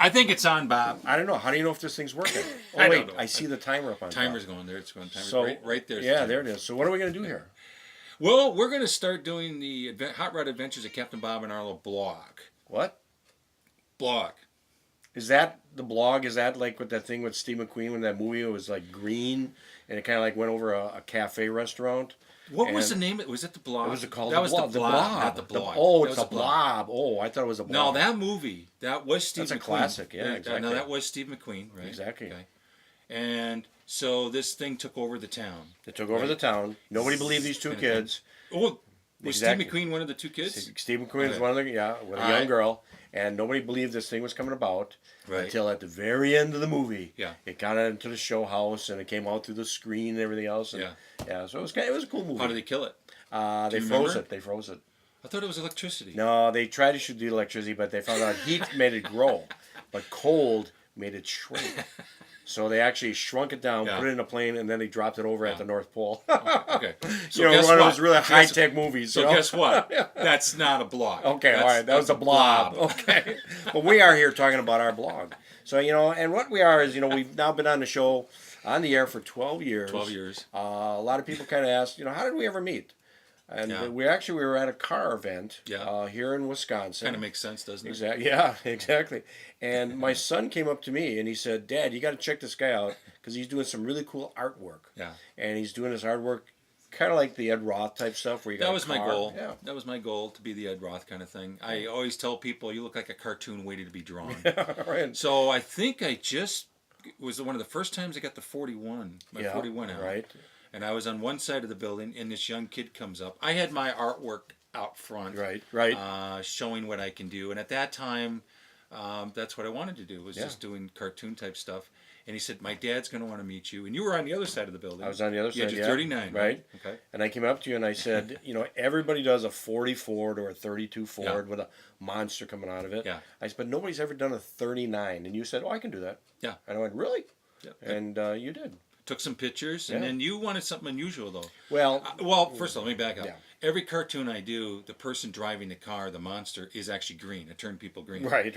I think it's on, Bob. I don't know. How do you know if this thing's working? Oh, I wait. don't know. I see the timer up on Timer's top. going there. It's going. Timer's So, right there. Yeah, there it is. So what are we going to do here? Well, we're going to start doing the Hot Rod Adventures of Captain Bob and Arlo blog. What? Blog. Is that the blog? Is that like with that thing with Steve McQueen when that movie was like green and it kind of like went over a cafe restaurant? What was the name? Was it the blog? It was called that was Blob. the blog, not the blog. It's a blob. Oh, I thought it was a No, blob. that movie, that was Steve McQueen. That's a classic, yeah, exactly. No, that was Steve McQueen, right? Exactly. Okay. And so this thing took over the town. It took over the town. Nobody believed these two kids. Oh, was Exactly. Steve McQueen one of the two kids? Steve McQueen was one of the, with a young girl. And nobody believed this thing was coming about until at the very end of the movie. Yeah. It got into the show house and it came out through the screen and everything else. And, yeah. So it was a cool movie. How did they kill it? They froze it. They froze it. I thought it was electricity. No, they tried to shoot the electricity, but they found out heat made it grow, but cold made it shrink. So they actually shrunk it down, put it in a plane, and then they dropped it over at the North Pole. Okay. So one guess of what? those really high-tech movies. So guess what? That's not a blog. Okay, all right. That was a blob. Okay. But we are here talking about our blog. So, and what we are is, we've now been on the show, on the air for 12 years. 12 years. A lot of people kind of ask, how did we ever meet? And we were at a car event here in Wisconsin. Kind of makes sense, doesn't it? Exactly. Yeah, exactly. And my son came up to me and he said, "Dad, you got to check this guy out because he's doing some really cool artwork." Yeah. And he's doing his artwork kind of like the Ed Roth type stuff where you got That was my goal. Yeah. That was my goal, to be the Ed Roth kind of thing. I always tell people, you look like a cartoon waiting to be drawn. Right. So I think it was one of the first times I got the 41, 41 out. Right. And I was on one side of the building, and this young kid comes up. I had my artwork out front, right, showing what I can do. And at that time, that's what I wanted to do, was just doing cartoon type stuff. And he said, "My dad's going to want to meet you." And you were on the other side of the building. I was on the other side, you're 39, right? Okay. And I came up to you and I said, everybody does a 40 Ford or a 32 Ford with a monster coming out of it. Yeah. I said, but nobody's ever done a 39. And you said, "Oh, I can do that." Yeah. And I went, "Really?" Yeah. And you did. Took some pictures, and then you wanted something unusual, though. Well, first of all, let me back up. Yeah. Every cartoon I do, the person driving the car, the monster, is actually green. I turn people green. Right. You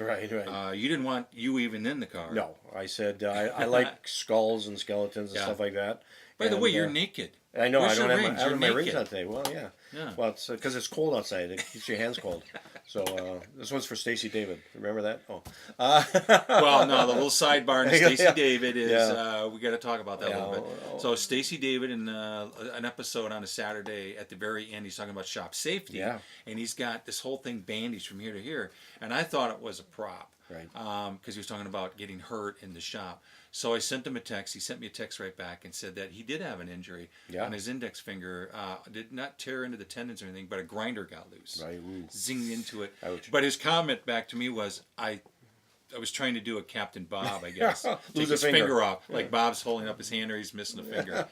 didn't want you even in the car. No, I said I like skulls and skeletons and stuff like that. By the way, you're naked. I know. Where's I don't your have rings? I have You're my naked. rings on today. Well, yeah. Well, it's because it's cold outside. It keeps your hands cold. So this one's for Stacy David. Remember that? Oh. Well, no. The little sidebar in Stacy David is we got to talk about that a little bit. So Stacy David in an episode on a Saturday at the very end, he's talking about shop safety. Yeah. And he's got this whole thing bandaged from here to here, and I thought it was a prop. Right. Because he was talking about getting hurt in the shop. So I sent him a text. He sent me a text right back and said that he did have an injury on his index finger. Did not tear into the tendons or anything, but a grinder got loose. Right. Ooh. Zinged into it. Ouch. But his comment back to me was, I was trying to do a Captain Bob, I guess. Take his finger off. Like Bob's holding up his hand or he's missing a finger.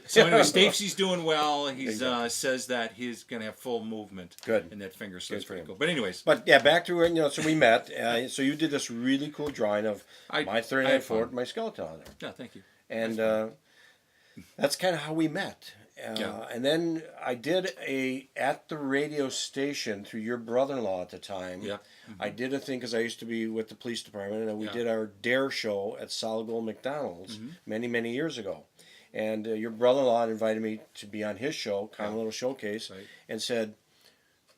So anyway, Stacy's doing well. He says that he's going to have full movement in that finger. So it's pretty cool. But anyways. But yeah, back to where, so we met. So you did this really cool drawing of my 39 Ford and my skeleton on there. Yeah, thank you. And that's kind of how we met. And then I did at the radio station through your brother-in-law at the time. Yeah. I did a thing because I used to be with the police department, and we did our Dare show at Solid Gold McDonald's many, many years ago. And your brother-in-law invited me to be on his show, kind of a little showcase, and said,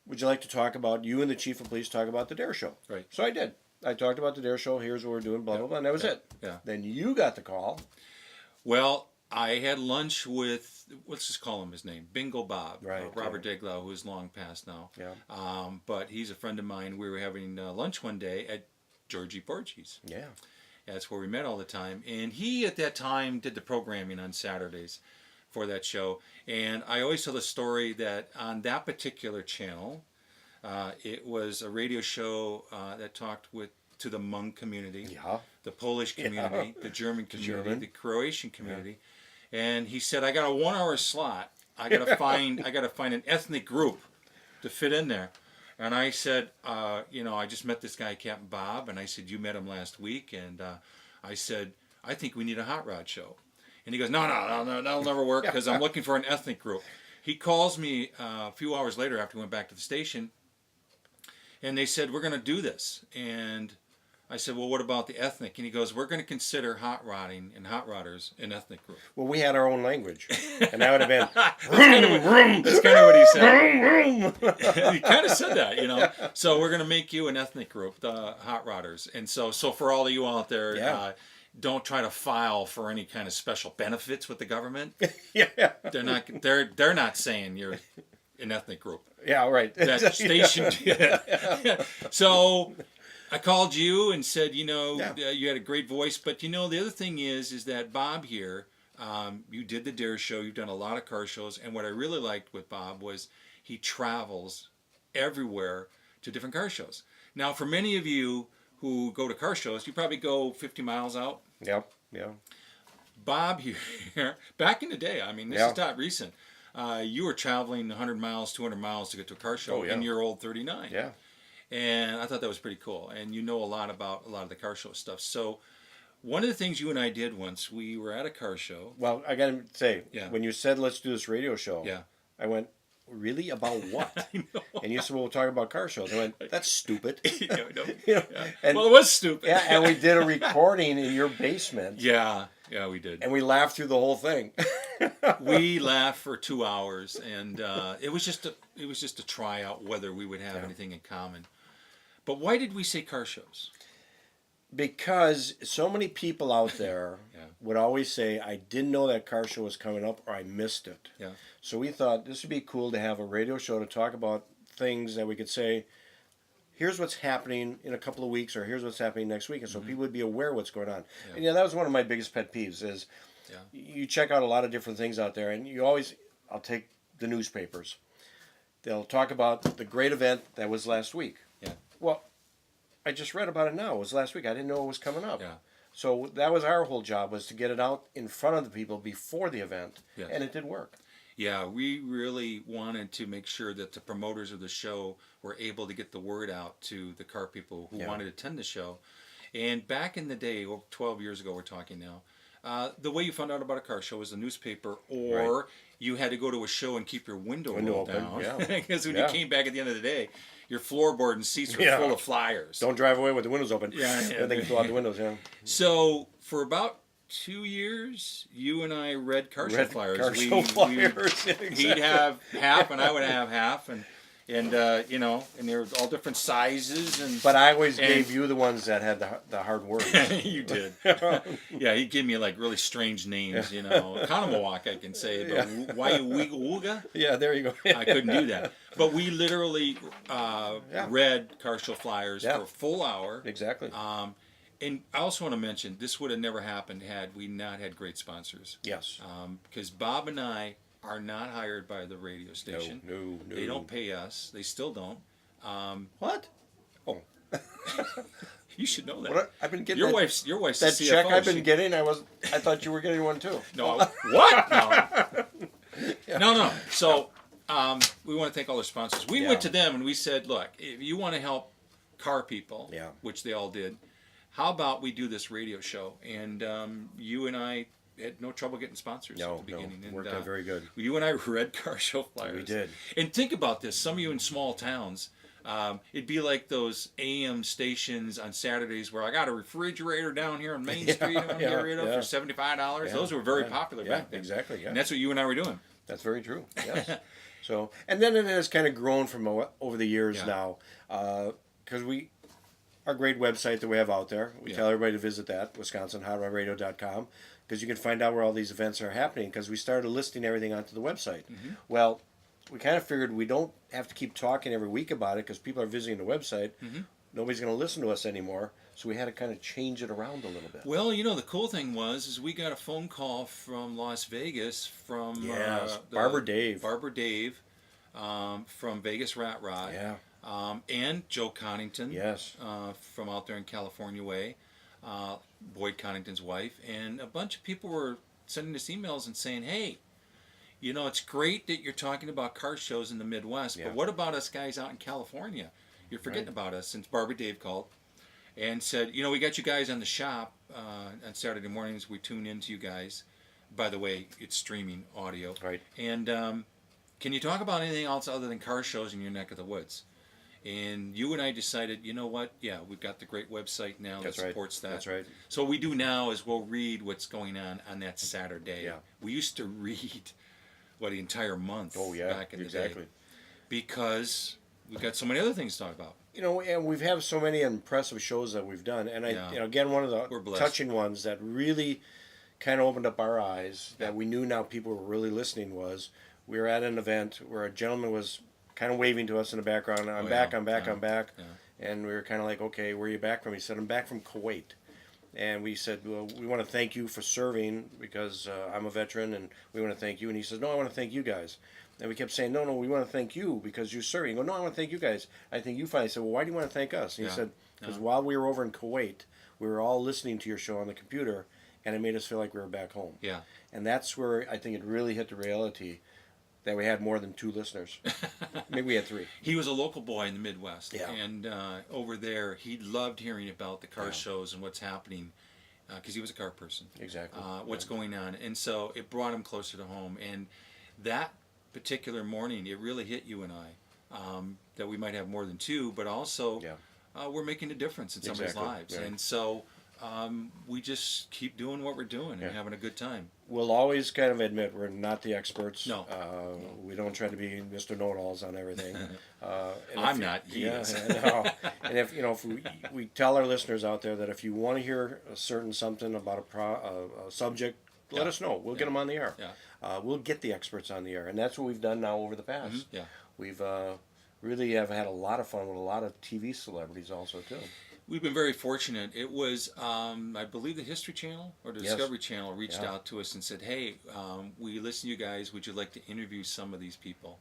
"Would you like to talk about, you and the chief of police talk about the Dare show?" Right. So I did. I talked about the Dare show, here's what we're doing, blah, blah, blah, and that was it. Yeah. Then you got the call. Well, I had lunch with, let's just call him his name, Bingo Bob, Robert Deglau, who is long past now. Yeah. But he's a friend of mine. We were having lunch one day at Georgie Porgy's. Yeah. That's where we met all the time. And he, at that time, did the programming on Saturdays for that show. And I always tell the story that on that particular channel, it was a radio show that talked to the Hmong community, the Polish community, the German community, the Croatian community. And he said, "I got a 1 hour slot. I gotta find an ethnic group to fit in there." And I said, I just met this guy, Captain Bob, and I said, "You met him last week," and I said, "I think we need a hot rod show." And he goes, No, that'll never work because I'm looking for an ethnic group. He calls me a few hours later after we went back to the station, and they said, "We're going to do this." And I said, well, what about the ethnic? And he goes, we're going to consider hot rodding and hot rodders an ethnic group. Well, we had our own language, and that would have been. That's kind of what he said. He kind of said that, you know. So we're going to make you an ethnic group, the hot rodders. And so for all of you out there, don't try to file for any kind of special benefits with the government. Yeah. They're not saying you're an ethnic group. Yeah, right. That station. So I called you and said, you had a great voice, but the other thing is that Bob here, you did the Dare Show, you've done a lot of car shows, and what I really liked with Bob was he travels everywhere to different car shows. Now, for many of you who go to car shows, you probably go 50 miles out. Yeah. Bob here, back in the day, I mean, this is not recent, you were traveling 100 miles, 200 miles to get to a car show in your old 39. Yeah. And I thought that was pretty cool. And you know a lot about a lot of the car show stuff. So one of the things you and I did once, we were at a car show. Well, I got to say, when you said, let's do this radio show, I went, really? About what? I know. And you said, well, we'll talk about car shows. I went, that's stupid. And, well, it was stupid. Yeah, and we did a recording in your basement. Yeah, we did. And we laughed through the whole thing. We laughed for 2 hours, and it was just to try out whether we would have anything in common. But why did we say car shows? Because so many people out there would always say, I didn't know that car show was coming up, or I missed it. Yeah. So we thought this would be cool to have a radio show to talk about things that we could say, here's what's happening in a couple of weeks, or here's what's happening next week, and so people would be aware of what's going on. Yeah. And that was one of my biggest pet peeves is you check out a lot of different things out there, and you always, I'll take the newspapers. They'll talk about the great event that was last week. Yeah. Well, I just read about it now. It was last week. I didn't know it was coming up. Yeah. So that was our whole job, was to get it out in front of the people before the event, and it did work. Yeah, we really wanted to make sure that the promoters of the show were able to get the word out to the car people who wanted to attend the show. And back in the day, 12 years ago we're talking now, the way you found out about a car show was the newspaper, or you had to go to a show and keep your window open down. Because when you came back at the end of the day, your floorboard and seats were full of flyers. Don't drive away with the windows open. Yeah. They can fill out the windows, So for about 2 years, you and I read car show flyers. Exactly. He'd have half, and I would have half, and and they were all different sizes. But I always gave you the ones that had the hard words. You did. Yeah, he gave me like really strange names, Kanamawak I can say, but Waiuwuga? Yeah, there you go. I couldn't do that. But we literally read car show flyers for a full hour. Exactly. And I also want to mention, this would have never happened had we not had great sponsors. Yes. Because Bob and I are not hired by the radio station. No. They don't pay us. They still don't. What? Oh. You should know that. What? I've been getting your wife's that CFO. Check I've been getting. I thought you were getting one too. No. What? No. No. So we want to thank all our sponsors. We went to them and we said, look, if you want to help car people, which they all did, how about we do this radio show? And you and I had no trouble getting sponsors at the beginning. No, worked out very good. You and I read car show flyers. We did. And think about this. Some of you in small towns, it'd be like those AM stations on Saturdays where I got a refrigerator down here on Main Street I'm get rid of for $75. Yeah, those were very popular back then. Exactly. Yeah. And that's what you and I were doing. That's very true. Yes. So, and then it has kind of grown from over the years now, because our great website that we have out there, we tell everybody to visit that, WisconsinHotRodRadio.com, because you can find out where all these events are happening, because we started listing everything onto the website. Mm-hmm. Well, we kind of figured we don't have to keep talking every week about it, because people are visiting the website. Mm-hmm. Nobody's going to listen to us anymore, so we had to kind of change it around a little bit. Well, the cool thing was we got a phone call from Las Vegas from Barber Dave. From Vegas Rat Rod. Yeah. And Joe Connington. Yes. From out there in California way. Boyd Connington's wife. And a bunch of people were sending us emails and saying, hey, it's great that you're talking about car shows in the Midwest, but what about us guys out in California? You're forgetting about us. Since Barber Dave called and said, we got you guys on the shop on Saturday mornings. We tune into you guys. By the way, it's streaming audio. Right. And can you talk about anything else other than car shows in your neck of the woods? And you and I decided, you know what? Yeah, we've got the great website now that supports that. That's right. So what we do now is we'll read what's going on that Saturday. Yeah. We used to read the entire month back in the day. Because we've got so many other things to talk about. You know, and we've had so many impressive shows that we've done. And again, one of the touching ones that really kind of opened up our eyes, that we knew now people were really listening, was we were at an event where a gentleman was kind of waving to us in the background. I'm back. I'm back. Yeah. And we were kind of like, okay, where are you back from? He said, I'm back from Kuwait. And we said, well, we want to thank you for serving, because I'm a veteran and we want to thank you. And he said, no, I want to thank you guys. And we kept saying, no, we want to thank you because you're serving. He goes, no, I want to thank you guys. I think you finally said, well, why do you want to thank us? And he said, because while we were over in Kuwait, we were all listening to your show on the computer, and it made us feel like we were back home. Yeah. And that's where I think it really hit the reality that we had more than 2 listeners. Maybe we had 3. He was a local boy in the Midwest. Yeah. And over there, he loved hearing about the car shows and what's happening, because he was a car person. Exactly. What's going on. And so it brought him closer to home. And that particular morning, it really hit you and I, that we might have more than 2, but also we're making a difference in somebody's lives. And so we just keep doing what we're doing and having a good time. We'll always kind of admit we're not the experts. No. We don't try to be Mr. Know-it-alls on everything. I'm not. He is. No. And if we tell our listeners out there that if you want to hear a certain something about a subject, let us know. We'll get them on the air. Yeah. We'll get the experts on the air, and that's what we've done now over the past. Mm-hmm. Yeah. We've really have had a lot of fun with a lot of TV celebrities also too. We've been very fortunate. It was, I believe, the History Channel or the Discovery Channel reached out to us and said, hey, we listen to you guys. Would you like to interview some of these people?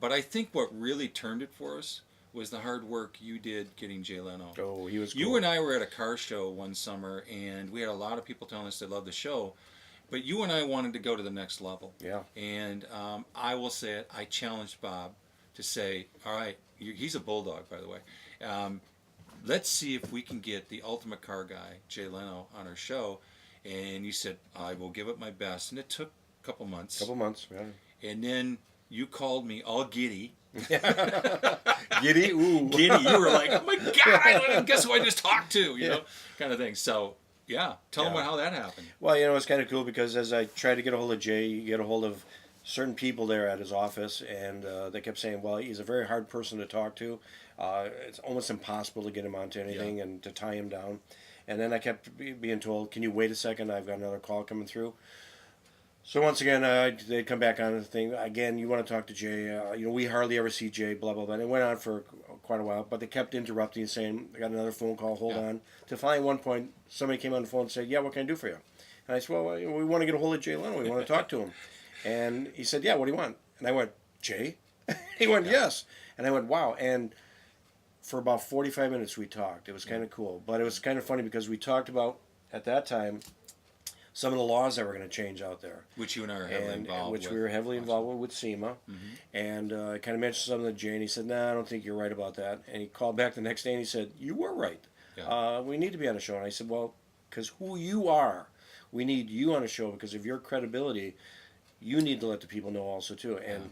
But I think what really turned it for us was the hard work you did getting Jay Leno. Oh, he was cool. You and I were at a car show one summer, and we had a lot of people telling us they loved the show. But you and I wanted to go to the next level. Yeah. And I will say it, I challenged Bob to say, all right, he's a bulldog, by the way. Let's see if we can get the ultimate car guy, Jay Leno, on our show. And you said, I will give it my best. And it took a couple months. Yeah. And then you called me all giddy. Giddy? Ooh. Giddy. You were like, oh my God, guess who I just talked to? You know, kind of thing. So, tell them how that happened. Well, it's kind of cool because as I tried to get a hold of Jay, you get a hold of certain people there at his office, and they kept saying, well, he's a very hard person to talk to. It's almost impossible to get him onto anything and to tie him down. And then I kept being told, can you wait a second? I've got another call coming through. So once again, they'd come back on the thing. Again, you want to talk to Jay. We hardly ever see Jay, blah, blah, blah. And it went on for quite a while, but they kept interrupting, saying, I got another phone call, hold on. To finally, at one point, somebody came on the phone and said, yeah, what can I do for you? And I said, well, we want to get a hold of Jay Leno. We want to talk to him. And he said, yeah, what do you want? And I went, Jay? He went, yes. And I went, wow. And for about 45 minutes we talked. It was kind of cool. But it was kind of funny because we talked about, at that time, some of the laws that were going to change out there. Which you and I are heavily involved with. Which we were heavily involved with SEMA. Mm-hmm. And I kind of mentioned something to Jay, and he said, nah, I don't think you're right about that. And he called back the next day and he said, you were right. Yeah. We need to be on a show. And I said, well, because who you are, we need you on a show because of your credibility. You need to let the people know also, too. And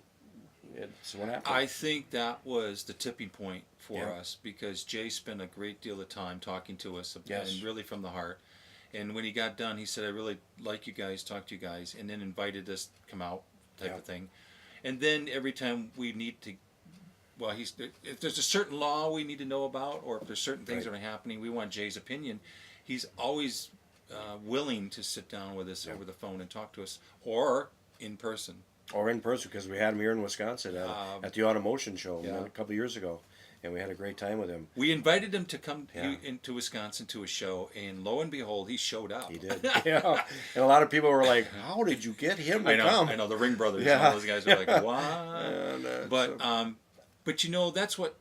it's what happened. I think that was the tipping point for us because Jay spent a great deal of time talking to us and really from the heart. And when he got done, he said, I really like you guys, talk to you guys, and then invited us to come out type of thing. And then every time we need to, if there's a certain law we need to know about or if there's certain things that are happening, we want Jay's opinion. He's always willing to sit down with us over the phone and talk to us or in person. Or in person, because we had him here in Wisconsin at the Automotion Show a couple of years ago. And we had a great time with him. We invited him to come into Wisconsin to a show, and lo and behold, he showed up. He did. And a lot of people were like, how did you get him to come? I know, the Ring Brothers, all those guys were like, what? And, but that's what,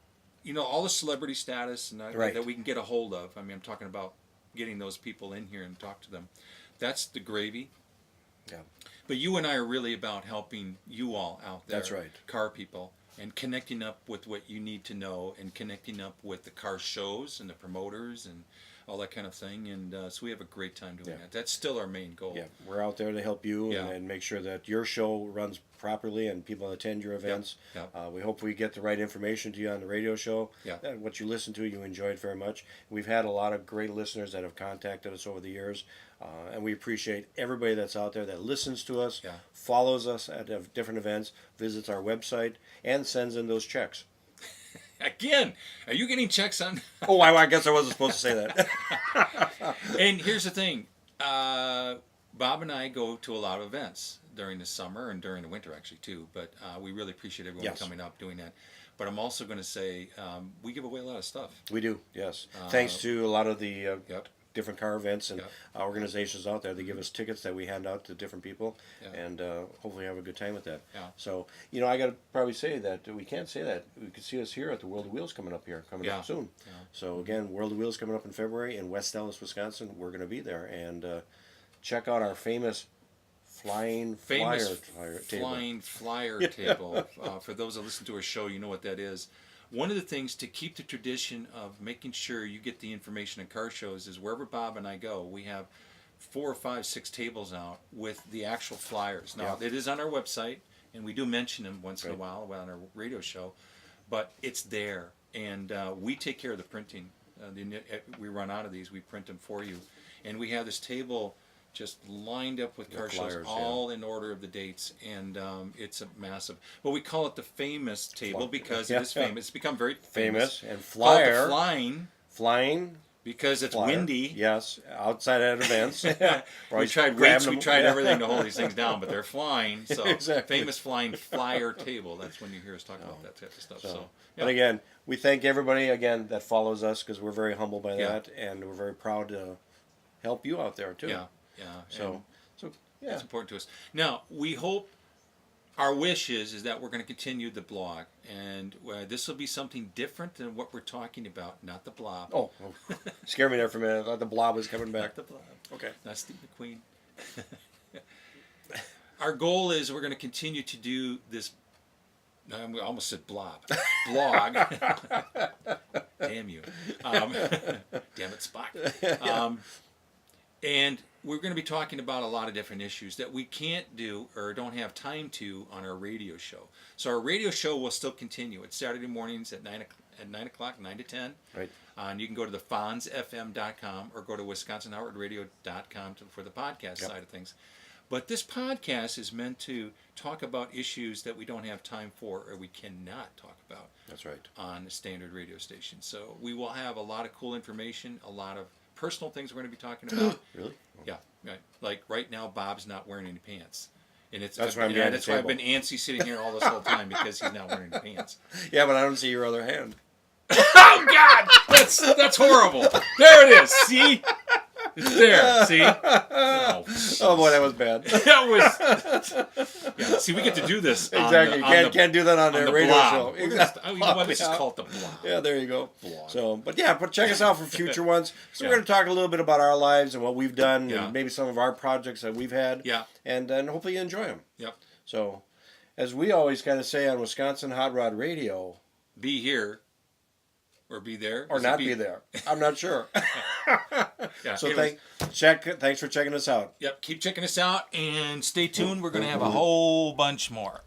all the celebrity status and that we can get a hold of. I mean, I'm talking about getting those people in here and talk to them. That's the gravy. Yeah. But you and I are really about helping you all out there. That's right. Car people. And connecting up with what you need to know and connecting up with the car shows and the promoters and all that kind of thing. And so we have a great time doing Yeah. that. That's still our main goal. Yeah, we're out there to help you Yeah. and make sure that your show runs properly and people attend your events. Yep. We hope we get the right information to you on the radio show. Yeah. That what you listen to, you enjoyed very much. We've had a lot of great listeners that have contacted us over the years, and we appreciate everybody that's out there that listens to us, Yeah. follows us at different events, visits our website, and sends in those checks. Again, are you getting checks on? Oh, I guess I wasn't supposed to say that. And here's the thing. Bob and I go to a lot of events during the summer and during the winter, actually, too. But we really appreciate everyone Yes. coming up, doing that. But I'm also going to say we give away a lot of stuff. We do, yes. Thanks to a lot of the Yep. different car events and Yep. organizations out there. They give us tickets that we hand out to different people, Yeah. and hopefully have a good time with that. Yeah. So, I got to probably say that we can't say that. We could see us here at the World of Wheels coming up Yeah. up soon. Yeah. So, again, World of Wheels coming up in February in West Dallas, Wisconsin. We're going to be there. And check out our famous flying Famous flyer table. flying flyer table. For those that listen to our show, you know what that is. One of the things to keep the tradition of making sure you get the information in car shows is wherever Bob and I go, we have 4 or 5, 6 tables out with the actual flyers. Now, Yeah. it is on our website, and we do mention them once in a Right. while on our radio show, but it's there, and we take care of the printing. We run out of these, we print them for you, and we have this table just lined up with car shows, flyers, all in order of the dates, and it's a massive. Well, we call it the famous table because Yeah, it is yeah. famous. It's become very Famous and Call it the flyer. flying because it's Flyer. windy. Yes, outside at events. We tried grabbing weights, we them. tried Yeah. everything to hold these things down, but they're flying. So Exactly. famous flying flyer table. That's when you hear us talk about that type of stuff. So, But again, we thank everybody again that follows us because we're very humbled by Yeah. that, and we're very proud to help you out there too. yeah. So yeah. It's important to us. Now, we hope, our wish is that we're going to continue the blog, and this will be something different than what we're talking about, not the Blob. Oh, scared me there for a minute. I thought the Blob was coming back. Not the Blob. Okay. Not Steve McQueen. Our goal is we're going to continue to do this. I almost said blog. Damn you. Damn it, Spock. And we're going to be talking about a lot of different issues that we can't do or don't have time to on our radio show. So our radio show will still continue. It's Saturday mornings at 9 o'clock, 9 to 10. Right. And you can go to thefonzfm.com or go to wisconsinhowrdradio.com for the podcast side of things. But this podcast is meant to talk about issues that we don't have time for or we cannot talk about. That's right. On a standard radio station. So we will have a lot of cool information, a lot of personal things we're going to be talking about. Really? Yeah, right. Like right now, Bob's not wearing any pants. And That's why I'm behind the that's why I've table. been antsy sitting here all this whole time because he's not wearing any pants. Yeah, but I don't see your other hand. Oh God, that's horrible. There it is. See, it's there. See. Oh boy, that was bad. That was. Yeah. See, we get to do this. Exactly. Can't do that on the radio Blob. show. We're just, you know what? Let's just call it the Blob. Yeah, there you go. Blog. So, but check us out for future ones. So Yeah. we're going to talk a little bit about our lives and what we've done, Yeah. and maybe some of our projects that we've had. Yeah. And then hopefully you enjoy them. Yep. So, as we always kind of say on Wisconsin Hot Rod Radio, Be here. Or be there. or Is it not be there. I'm not sure. Yeah. So anyways, thanks for checking us out. Yep. Keep checking us out and stay tuned. We're going to have a whole bunch more.